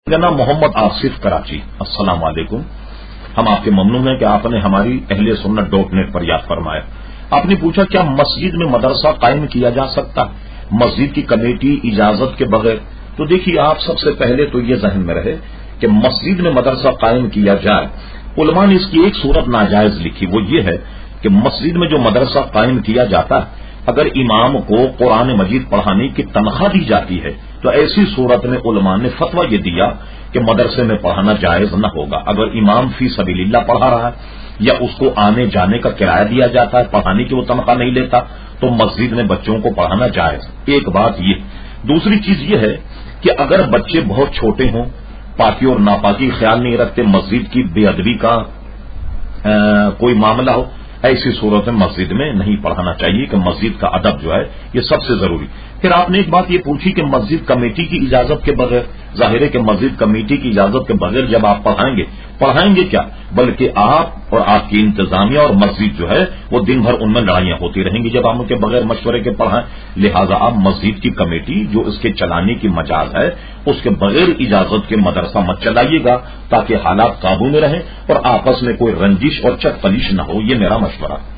میرا نام محمد آصف کراچی۔ السلام علیکم۔ ہم آپ کے ممنون ہیں کہ آپ نے ہماری اہل سنت .net پر یاد فرمایا۔ آپ نے پوچھا کیا مسجد میں مدرسہ قائم کیا جا سکتا ہے مسجد کی کمیٹی اجازت کے بغیر؟ تو دیکھیے، آپ سب سے پہلے تو یہ ذہن میں رہے کہ مسجد میں مدرسہ قائم کیا جائے، علماء نے اس کی ایک صورت ناجائز لکھی، وہ یہ ہے کہ مسجد میں جو مدرسہ قائم کیا جاتا ہے اگر امام کو قرآن مجید پڑھانے کی تنخواہ دی جاتی ہے تو ایسی صورت میں علماء نے فتویٰ یہ دیا کہ مدرسے میں پڑھانا جائز نہ ہوگا۔ اگر امام فی سبیل اللہ پڑھا رہا ہے یا اس کو آنے جانے کا کرایہ دیا جاتا ہے، پڑھانے کی وہ تنخواہ نہیں لیتا، تو مسجد میں بچوں کو پڑھانا جائز۔ ایک بات یہ۔ دوسری چیز یہ ہے کہ اگر بچے بہت چھوٹے ہوں، پاکی اور ناپاکی خیال نہیں رکھتے، مسجد کی بے ادبی کا کوئی معاملہ ہو، ایسی صورت میں مسجد میں نہیں پڑھانا چاہیے کہ مسجد کا ادب جو ہے یہ سب سے ضروری۔ پھر آپ نے ایک بات یہ پوچھی کہ مسجد کمیٹی کی اجازت کے بغیر، ظاہر ہے کہ مسجد کمیٹی کی اجازت کے بغیر جب آپ پڑھائیں گے کیا، بلکہ آپ اور آپ کی انتظامیہ اور مسجد جو ہے وہ دن بھر ان میں لڑائیاں ہوتی رہیں گی جب آپ ان کے بغیر مشورے کے پڑھائیں۔ لہذا آپ مسجد کی کمیٹی جو اس کے چلانے کی مجاز ہے اس کے بغیر اجازت کے مدرسہ مت چلائیے گا تاکہ حالات قابو میں رہیں اور آپس میں کوئی رنجش اور چٹ پلیش نہ ہو، یہ میرا مشورہ ہے۔